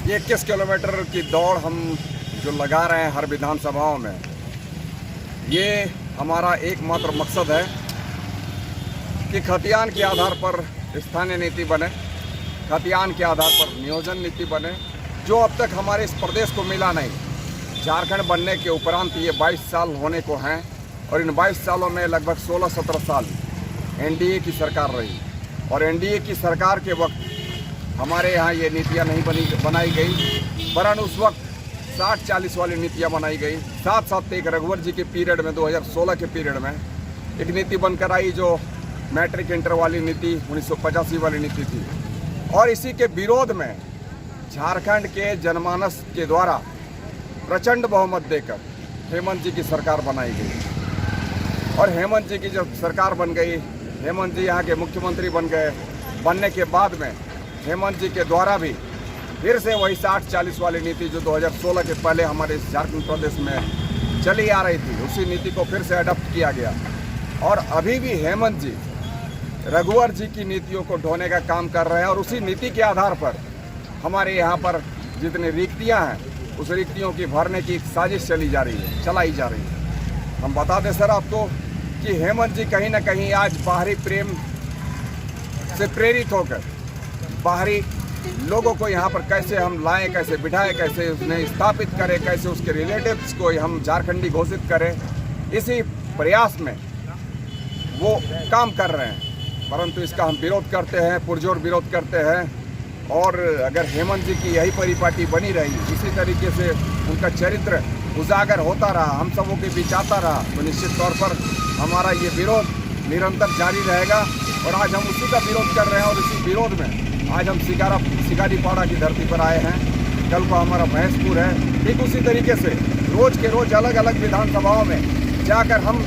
ये 21 किलोमीटर की दौड़ हम जो लगा रहे हैं हर विधानसभाओं में, ये हमारा एकमात्र मकसद है कि खतियान के आधार पर स्थानीय नीति बने, खतियान के आधार पर नियोजन नीति बने, जो अब तक हमारे इस प्रदेश को मिला नहीं। झारखंड बनने के उपरांत ये 22 साल होने को हैं और इन 22 सालों में लगभग 16-17 साल एनडीए की सरकार रही और एनडीए की सरकार के वक्त हमारे यहाँ ये नीतियाँ नहीं बनाई गई, वरन उस वक्त 60-40 वाली नीतियाँ बनाई गई। साथ साथ एक रघुवर जी के पीरियड में 2016 के पीरियड में एक नीति बनकर आई जो मैट्रिक इंटर वाली नीति 1985 वाली नीति थी और इसी के विरोध में झारखंड के जनमानस के द्वारा प्रचंड बहुमत देकर हेमंत जी की सरकार बनाई गई और हेमंत जी की जब सरकार बन गई, हेमंत जी यहाँ के मुख्यमंत्री बन गए। बनने के बाद में हेमंत जी के द्वारा भी फिर से वही 60-40 वाली नीति जो 2016 के पहले हमारे झारखंड प्रदेश में चली आ रही थी, उसी नीति को फिर से अडॉप्ट किया गया और अभी भी हेमंत जी रघुवर जी की नीतियों को ढोने का काम कर रहे हैं और उसी नीति के आधार पर हमारे यहाँ पर जितनी रिक्तियाँ हैं उस रिक्तियों की भरने की साजिश चलाई जा रही है। हम बता दें सर आपको कि हेमंत जी कहीं ना कहीं आज बाहरी प्रेम से प्रेरित होकर बाहरी लोगों को यहाँ पर कैसे हम लाएं, कैसे बिठाएं, कैसे उसने स्थापित करें, कैसे उसके रिलेटिव्स को हम झारखंडी घोषित करें, इसी प्रयास में वो काम कर रहे हैं। परंतु इसका हम विरोध करते हैं, पुरजोर विरोध करते हैं और अगर हेमंत जी की यही परिपाटी बनी रही, इसी तरीके से उनका चरित्र उजागर होता रहा, हम सबों के बीच आता रहा, तो निश्चित तौर पर हमारा ये विरोध निरंतर जारी रहेगा और आज हम उसी का विरोध कर रहे हैं और इसी विरोध में आज हम शिकारीपाड़ा की धरती पर आए हैं। कल को हमारा महेशपुर है। ठीक उसी तरीके से रोज के रोज अलग अलग विधानसभाओं में जाकर हम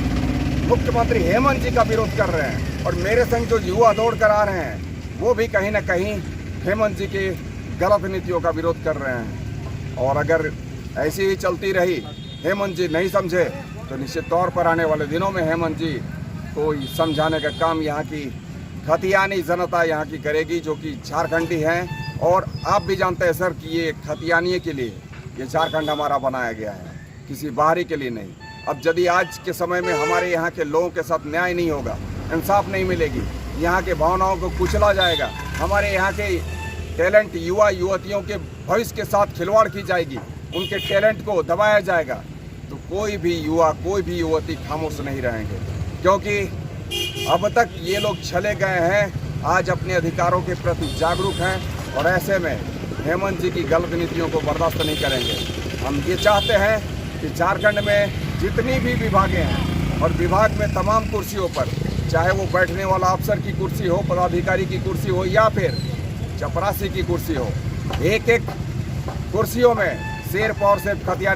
मुख्यमंत्री हेमंत जी का विरोध कर रहे हैं और मेरे संग जो युवा दौड़ कर आ रहे हैं वो भी कहीं ना कहीं हेमंत जी की गलत नीतियों का विरोध कर रहे हैं। और अगर ऐसी ही चलती रही, हेमंत जी नहीं समझे, तो निश्चित तौर पर आने वाले दिनों में हेमंत जी को समझाने का काम यहाँ की खतियानी जनता यहाँ की करेगी, जो कि झारखंडी हैं। और आप भी जानते हैं सर कि ये खतियानी के लिए ये झारखंड हमारा बनाया गया है, किसी बाहरी के लिए नहीं। अब यदि आज के समय में हमारे यहाँ के लोगों के साथ न्याय नहीं होगा, इंसाफ नहीं मिलेगी, यहाँ के भावनाओं को कुचला जाएगा, हमारे यहाँ के टैलेंट युवा युवतियों के भविष्य के साथ खिलवाड़ की जाएगी, उनके टैलेंट को दबाया जाएगा, तो कोई भी युवा कोई भी युवती खामोश नहीं रहेंगे। क्योंकि अब तक ये लोग चले गए हैं, आज अपने अधिकारों के प्रति जागरूक हैं और ऐसे में हेमंत जी की गलत नीतियों को बर्दाश्त नहीं करेंगे। हम ये चाहते हैं कि झारखंड में जितनी भी विभागें हैं और विभाग में तमाम कुर्सियों पर, चाहे वो बैठने वाला अफसर की कुर्सी हो, पदाधिकारी की कुर्सी हो या फिर चपरासी की कुर्सी हो, एक एक कुर्सियों में सिर्फ और सिर्फ खतियानी